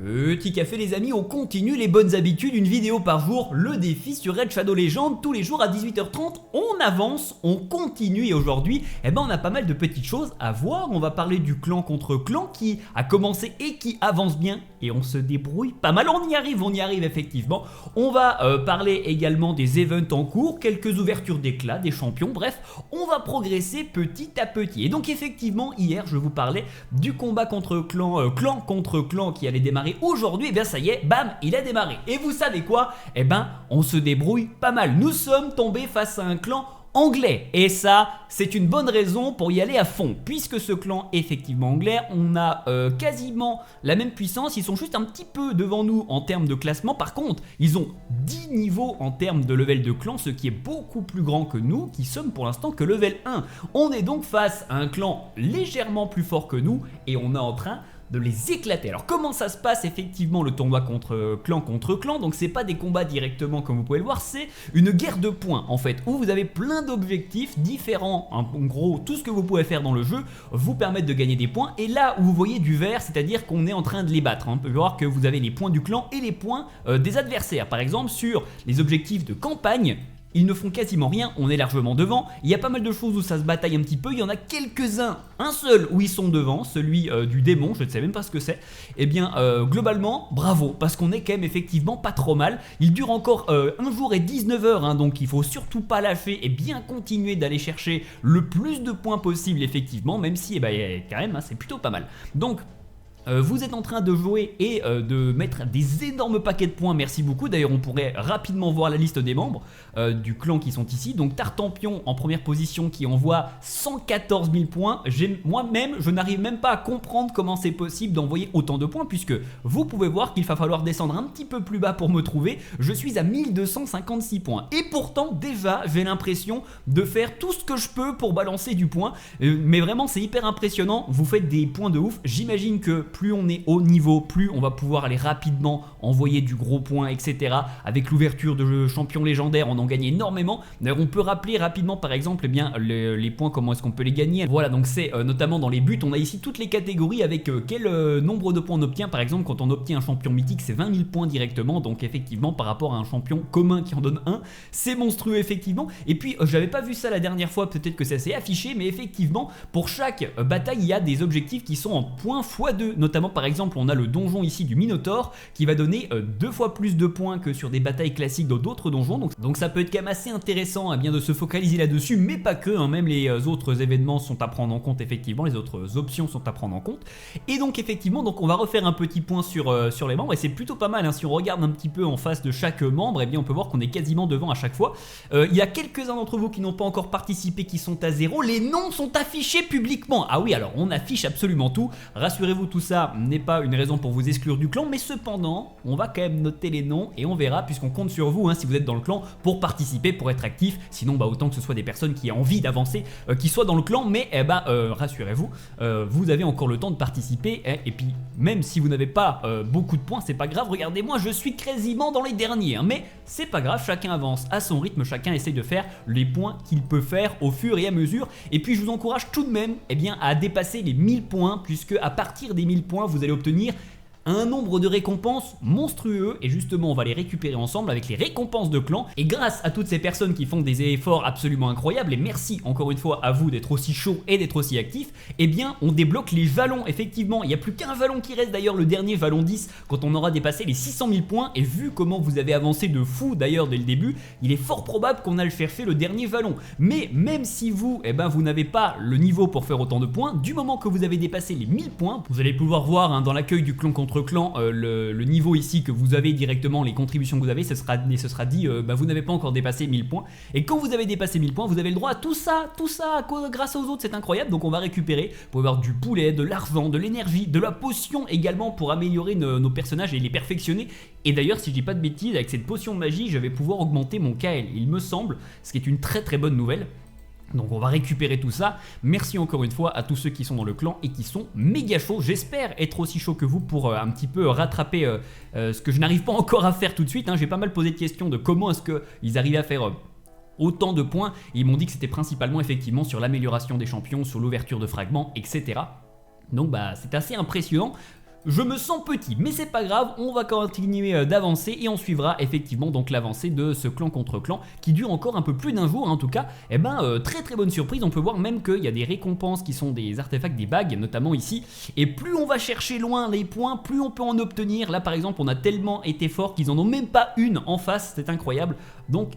Petit café les amis, on continue les bonnes habitudes, une vidéo par jour, le défi sur Raid Shadow Legends, tous les jours à 18h30, on avance, on continue et aujourd'hui, on a pas mal de petites choses à voir, on va parler du clan contre clan qui a commencé et qui avance bien et on se débrouille pas mal, on y arrive effectivement, on va parler également des events en cours, quelques ouvertures d'éclat, des champions, bref, on va progresser petit à petit et donc effectivement hier je vous parlais du combat contre clan, clan contre clan qui allait démarrer aujourd'hui, et bien ça y est, bam, il a démarré. Et vous savez quoi? On se débrouille pas mal. Nous sommes tombés face à un clan anglais. Et ça, c'est une bonne raison pour y aller à fond. Puisque ce clan est effectivement anglais, on a quasiment la même puissance. Ils sont juste un petit peu devant nous en termes de classement. Par contre, ils ont 10 niveaux en termes de level de clan, ce qui est beaucoup plus grand que nous, qui sommes pour l'instant que level 1. On est donc face à un clan légèrement plus fort que nous et on est en train de les éclater. Alors comment ça se passe effectivement le tournoi contre clan, donc c'est pas des combats directement comme vous pouvez le voir, c'est une guerre de points en fait, où vous avez plein d'objectifs différents, en gros tout ce que vous pouvez faire dans le jeu vous permettre de gagner des points, et là où vous voyez du vert, c'est à dire qu'on est en train de les battre, on peut voir que vous avez les points du clan et les points des adversaires, par exemple sur les objectifs de campagne. Ils ne font quasiment rien, on est largement devant. Il y a pas mal de choses où ça se bataille un petit peu. Il y en a quelques-uns, un seul où ils sont devant, celui du démon, je ne sais même pas ce que c'est. Globalement, bravo, parce qu'on est quand même effectivement pas trop mal. Il dure encore 1 jour et 19 heures, donc il faut surtout pas lâcher et bien continuer d'aller chercher le plus de points possible effectivement, même si quand même c'est plutôt pas mal. Donc vous êtes en train de jouer et de mettre des énormes paquets de points, merci beaucoup. D'ailleurs on pourrait rapidement voir la liste des membres du clan qui sont ici. Donc Tartampion en première position qui envoie 114 000 points. Moi-même je n'arrive même pas à comprendre comment c'est possible d'envoyer autant de points, puisque vous pouvez voir qu'il va falloir descendre un petit peu plus bas pour me trouver. Je suis à 1256 points et pourtant déjà j'ai l'impression de faire tout ce que je peux pour balancer du point, mais vraiment c'est hyper impressionnant, vous faites des points de ouf. J'imagine que plus on est haut niveau, plus on va pouvoir aller rapidement envoyer du gros point, etc. Avec l'ouverture de champions légendaires, on en gagne énormément. D'ailleurs, on peut rappeler rapidement, par exemple, les points, comment est-ce qu'on peut les gagner. Voilà, donc c'est notamment dans les buts, on a ici toutes les catégories avec quel nombre de points on obtient. Par exemple, quand on obtient un champion mythique, c'est 20 000 points directement. Donc effectivement, par rapport à un champion commun qui en donne un, c'est monstrueux effectivement. Et puis, j'avais pas vu ça la dernière fois, peut-être que ça s'est affiché, mais effectivement, pour chaque bataille, il y a des objectifs qui sont en points x2. Notamment par exemple on a le donjon ici du Minotaure qui va donner 2 fois plus de points que sur des batailles classiques dans d'autres donjons, donc ça peut être quand même assez intéressant bien de se focaliser là-dessus, mais pas que, même les autres événements sont à prendre en compte effectivement, les autres options sont à prendre en compte. Et donc effectivement on va refaire un petit point sur les membres et c'est plutôt pas mal, si on regarde un petit peu en face de chaque membre, on peut voir qu'on est quasiment devant à chaque fois. Il y a quelques-uns d'entre vous qui n'ont pas encore participé qui sont à 0, les noms sont affichés publiquement. Ah oui, alors on affiche absolument tout, rassurez-vous, tout ça n'est pas une raison pour vous exclure du clan, mais cependant on va quand même noter les noms et on verra, puisqu'on compte sur vous si vous êtes dans le clan pour participer, pour être actif. Sinon autant que ce soit des personnes qui ont envie d'avancer qui soient dans le clan, mais rassurez-vous, vous avez encore le temps de participer, et puis même si vous n'avez pas beaucoup de points, c'est pas grave. Regardez, moi je suis quasiment dans les derniers, mais c'est pas grave, chacun avance à son rythme, chacun essaye de faire les points qu'il peut faire au fur et à mesure. Et puis je vous encourage tout de même à dépasser les 1000 points, puisque à partir des 1000 points vous allez obtenir un nombre de récompenses monstrueux, et justement on va les récupérer ensemble avec les récompenses de clan. Et grâce à toutes ces personnes qui font des efforts absolument incroyables, et merci encore une fois à vous d'être aussi chaud et d'être aussi actif, on débloque les jalons. Effectivement, il n'y a plus qu'un jalon qui reste, d'ailleurs le dernier jalon 10, quand on aura dépassé les 600 000 points. Et vu comment vous avez avancé de fou d'ailleurs dès le début, il est fort probable qu'on a le chercher le dernier jalon. Mais même si vous, vous n'avez pas le niveau pour faire autant de points, du moment que vous avez dépassé les 1000 points, vous allez pouvoir voir dans l'accueil du clan contre clan le niveau ici que vous avez directement, les contributions que vous avez, ce sera dit vous n'avez pas encore dépassé 1000 points. Et quand vous avez dépassé 1000 points, vous avez le droit à tout ça grâce aux autres, c'est incroyable. Donc on va récupérer, vous pouvez avoir du poulet, de l'argent, de l'énergie, de la potion également pour améliorer nos personnages et les perfectionner. Et d'ailleurs, si je dis pas de bêtises, avec cette potion de magie, je vais pouvoir augmenter mon KL, il me semble, ce qui est une très très bonne nouvelle. Donc on va récupérer tout ça. Merci encore une fois à tous ceux qui sont dans le clan et qui sont méga chauds. J'espère être aussi chaud que vous pour un petit peu rattraper ce que je n'arrive pas encore à faire tout de suite. J'ai pas mal posé de questions de comment est-ce qu'ils arrivaient à faire autant de points. Et ils m'ont dit que c'était principalement effectivement sur l'amélioration des champions, sur l'ouverture de fragments, etc. Donc c'est assez impressionnant. Je me sens petit, mais c'est pas grave, on va continuer d'avancer et on suivra effectivement donc l'avancée de ce clan contre clan qui dure encore un peu plus d'un jour en tout cas. Et très très bonne surprise, on peut voir même qu'il y a des récompenses qui sont des artefacts, des bagues notamment ici. Et plus on va chercher loin les points, plus on peut en obtenir. Là par exemple on a tellement été fort qu'ils en ont même pas une en face, c'est incroyable. Donc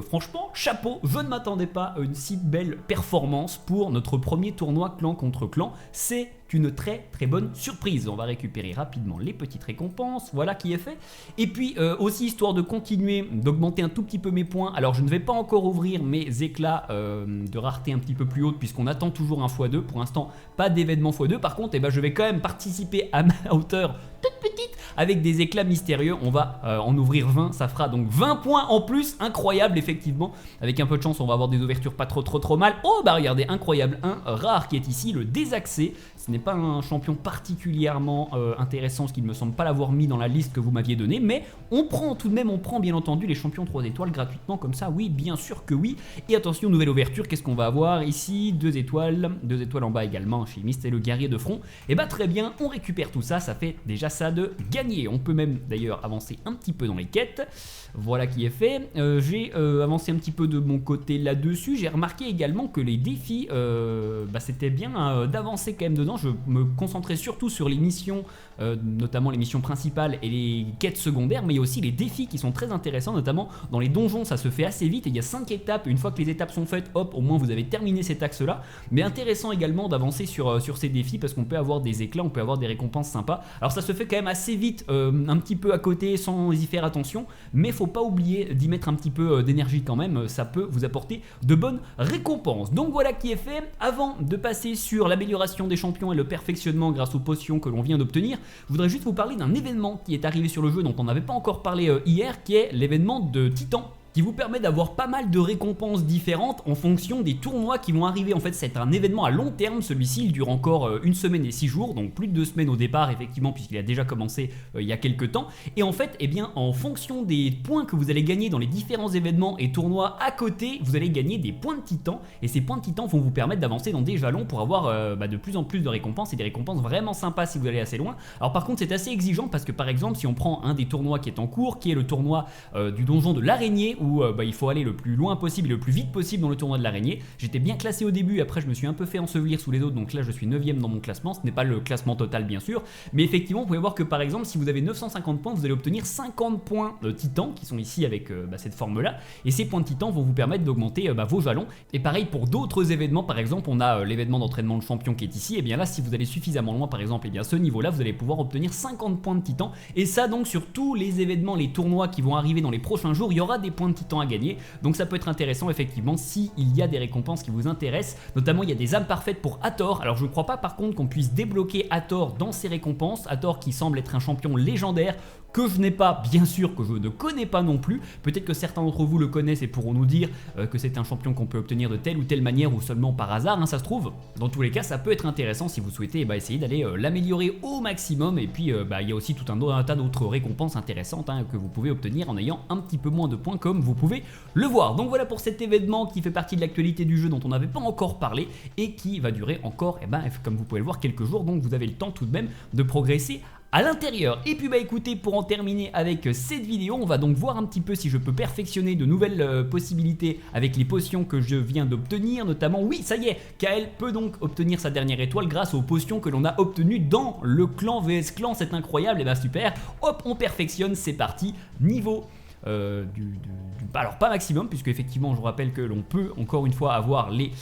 franchement chapeau, je ne m'attendais pas à une si belle performance pour notre premier tournoi clan contre clan. C'est une très très bonne surprise. On va récupérer rapidement les petites récompenses, voilà qui est fait. Et puis aussi histoire de continuer d'augmenter un tout petit peu mes points, alors je ne vais pas encore ouvrir mes éclats de rareté un petit peu plus haute puisqu'on attend toujours un x2, pour l'instant pas d'événement x2, par contre je vais quand même participer à ma hauteur toute petite avec des éclats mystérieux. On va en ouvrir 20, ça fera donc 20 points en plus, incroyable effectivement. Avec un peu de chance on va avoir des ouvertures pas trop mal. Oh regardez, incroyable, un rare qui est ici, le désaxé. Ce n'est pas un champion particulièrement intéressant, ce qui ne me semble pas l'avoir mis dans la liste que vous m'aviez donnée, mais on prend tout de même, on prend bien entendu les champions 3 étoiles gratuitement comme ça, oui bien sûr que oui. Et attention, nouvelle ouverture, qu'est-ce qu'on va avoir ici? 2 étoiles en bas également, chimiste et le guerrier de front. Et très bien, on récupère tout ça, ça fait déjà ça de gagner. On peut même d'ailleurs avancer un petit peu dans les quêtes, voilà qui est fait. J'ai avancé un petit peu de mon côté là-dessus, j'ai remarqué également que les défis, c'était bien d'avancer quand même dedans. Je me concentrais surtout sur les missions, notamment les missions principales et les quêtes secondaires, mais il y a aussi les défis qui sont très intéressants, notamment dans les donjons, ça se fait assez vite et il y a 5 étapes. Une fois que les étapes sont faites, hop, au moins vous avez terminé cet axe là. Mais intéressant également d'avancer sur ces défis parce qu'on peut avoir des éclats, on peut avoir des récompenses sympas. Alors ça se fait quand même assez vite, un petit peu à côté sans y faire attention, mais faut pas oublier d'y mettre un petit peu d'énergie quand même, ça peut vous apporter de bonnes récompenses. Donc voilà qui est fait. Avant de passer sur l'amélioration des champions et le perfectionnement grâce aux potions que l'on vient d'obtenir, je voudrais juste vous parler d'un événement qui est arrivé sur le jeu dont on n'avait pas encore parlé hier, qui est l'événement de Titan, qui vous permet d'avoir pas mal de récompenses différentes en fonction des tournois qui vont arriver. En fait, c'est un événement à long terme, celui-ci il dure encore 1 semaine et 6 jours, donc plus de 2 semaines au départ effectivement puisqu'il a déjà commencé il y a quelques temps. Et en fait, en fonction des points que vous allez gagner dans les différents événements et tournois à côté, vous allez gagner des points de titan, et ces points de titan vont vous permettre d'avancer dans des jalons pour avoir de plus en plus de récompenses, et des récompenses vraiment sympas si vous allez assez loin. Alors par contre c'est assez exigeant parce que par exemple si on prend un des tournois qui est en cours, qui est le tournoi du donjon de l'araignée, où il faut aller le plus loin possible et le plus vite possible dans le tournoi de l'araignée. J'étais bien classé au début, après je me suis un peu fait ensevelir sous les autres, donc là je suis 9ème dans mon classement. Ce n'est pas le classement total bien sûr, mais effectivement vous pouvez voir que par exemple si vous avez 950 points, vous allez obtenir 50 points de titan qui sont ici avec cette forme là, et ces points de titan vont vous permettre d'augmenter vos jalons. Et pareil pour d'autres événements, par exemple on a l'événement d'entraînement de champion qui est ici, et bien là si vous allez suffisamment loin par exemple, et bien ce niveau là vous allez pouvoir obtenir 50 points de titan, et ça donc sur tous les événements, les tournois qui vont arriver dans les prochains jours, il y aura des points de titan à gagner. Donc ça peut être intéressant effectivement si il y a des récompenses qui vous intéressent. Notamment il y a des âmes parfaites pour Hathor. Alors je ne crois pas par contre qu'on puisse débloquer Hathor dans ces récompenses. Hathor qui semble être un champion légendaire que je n'ai pas, bien sûr, que je ne connais pas non plus. Peut-être que certains d'entre vous le connaissent et pourront nous dire que c'est un champion qu'on peut obtenir de telle ou telle manière ou seulement par hasard, ça se trouve. Dans tous les cas, ça peut être intéressant si vous souhaitez essayer d'aller l'améliorer au maximum. Et puis il y a aussi tout un tas d'autres récompenses intéressantes que vous pouvez obtenir en ayant un petit peu moins de points comme vous pouvez le voir. Donc voilà pour cet événement qui fait partie de l'actualité du jeu dont on n'avait pas encore parlé et qui va durer encore, comme vous pouvez le voir, quelques jours. Donc vous avez le temps tout de même de progresser à l'intérieur. Et puis écoutez, pour en terminer avec cette vidéo, on va donc voir un petit peu si je peux perfectionner de nouvelles possibilités avec les potions que je viens d'obtenir. Notamment, oui, ça y est, Kael peut donc obtenir sa dernière étoile grâce aux potions que l'on a obtenues dans le clan vs clan. C'est incroyable, et super. Hop, on perfectionne, c'est parti, niveau alors pas maximum, puisque effectivement je vous rappelle que l'on peut encore une fois avoir les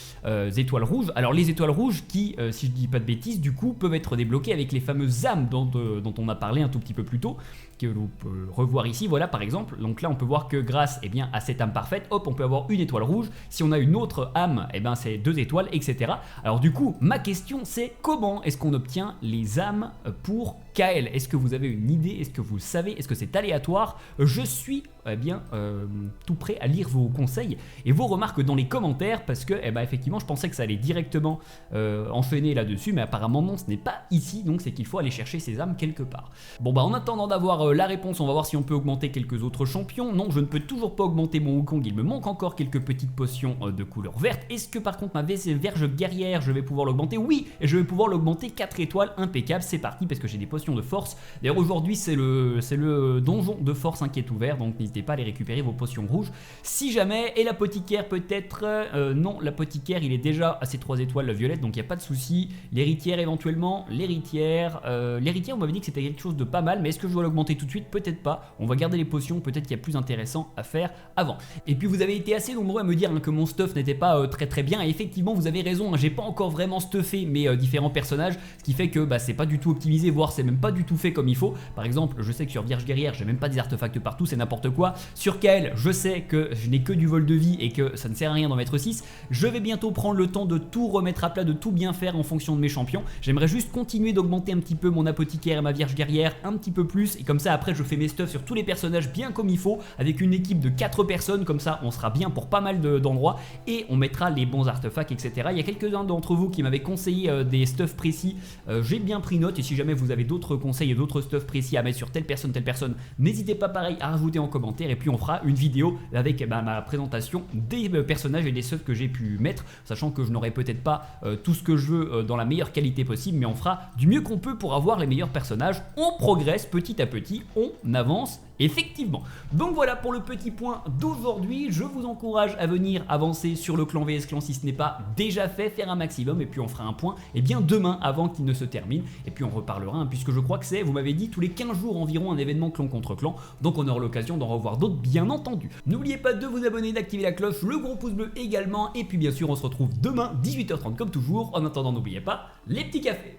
étoiles rouges. Alors les étoiles rouges qui, si je dis pas de bêtises, du coup peuvent être débloquées avec les fameuses âmes dont on a parlé un tout petit peu plus tôt, que l'on peut revoir ici, voilà par exemple. Donc là on peut voir que grâce à cette âme parfaite, hop, on peut avoir une étoile rouge. Si on a une autre âme, c'est 2 étoiles, etc. Alors du coup ma question c'est comment est-ce qu'on obtient les âmes pour Kael? Est-ce que vous avez une idée? Est-ce que vous le savez? Est-ce que c'est aléatoire? Je suis tout prêt à lire vos conseils et vos remarques dans les commentaires parce que effectivement je pensais que ça allait directement enchaîner là-dessus, mais apparemment non, ce n'est pas ici, donc c'est qu'il faut aller chercher ces âmes quelque part. Bon en attendant d'avoir la réponse, on va voir si on peut augmenter quelques autres champions. Non, je ne peux toujours pas augmenter mon Wukong, il me manque encore quelques petites potions de couleur verte. Est-ce que par contre ma verge guerrière, je vais pouvoir l'augmenter? Oui, et je vais pouvoir l'augmenter 4 étoiles, impeccable, c'est parti parce que j'ai des potions de force. D'ailleurs aujourd'hui c'est le donjon de force qui est ouvert, donc n'hésitez pas à aller récupérer vos potions rouges si jamais. Et l'apothicaire peut-être, non, l'apothicaire il est déjà à ses 3 étoiles violette, donc il n'y a pas de souci. L'héritière éventuellement, l'héritière on m'avait dit que c'était quelque chose de pas mal, mais est-ce que je dois l'augmenter tout de suite? Peut-être pas, on va garder les potions, peut-être qu'il y a plus intéressant à faire avant. Et puis vous avez été assez nombreux à me dire que mon stuff n'était pas très bien, et effectivement vous avez raison, j'ai pas encore vraiment stuffé mes différents personnages, ce qui fait que c'est pas du tout optimisé, voire c'est même pas du tout fait comme il faut. Par exemple, je sais que sur Vierge Guerrière j'ai même pas des artefacts partout, c'est n'importe quoi. Sur Kael, je sais que je n'ai que du vol de vie et que ça ne sert à rien d'en mettre 6. Je vais bientôt prendre le temps de tout remettre à plat, de tout bien faire en fonction de mes champions. J'aimerais juste continuer d'augmenter un petit peu mon apothicaire et ma Vierge Guerrière un petit peu plus, et comme ça après je fais mes stuffs sur tous les personnages bien comme il faut, avec une équipe de 4 personnes, comme ça on sera bien pour pas mal d'endroits et on mettra les bons artefacts, etc. Il y a quelques-uns d'entre vous qui m'avaient conseillé des stuffs précis, j'ai bien pris note, et si jamais vous avez d'autres conseils et d'autres stuffs précis à mettre sur telle personne, n'hésitez pas pareil à rajouter en commentaire, et puis on fera une vidéo avec ma présentation des personnages et des stuffs que j'ai pu mettre, sachant que je n'aurai peut-être pas tout ce que je veux dans la meilleure qualité possible, mais on fera du mieux qu'on peut pour avoir les meilleurs personnages. On progresse petit à petit, on avance effectivement. Donc voilà pour le petit point d'aujourd'hui. Je vous encourage à venir avancer sur le clan vs clan si ce n'est pas déjà fait, faire un maximum, et puis on fera un point demain avant qu'il ne se termine, et puis on reparlera puisque je crois que c'est, vous m'avez dit, tous les 15 jours environ un événement clan contre clan, donc on aura l'occasion d'en revoir d'autres bien entendu. N'oubliez pas de vous abonner, d'activer la cloche, le gros pouce bleu également, et puis bien sûr on se retrouve demain 18h30 comme toujours. En attendant, n'oubliez pas les petits cafés.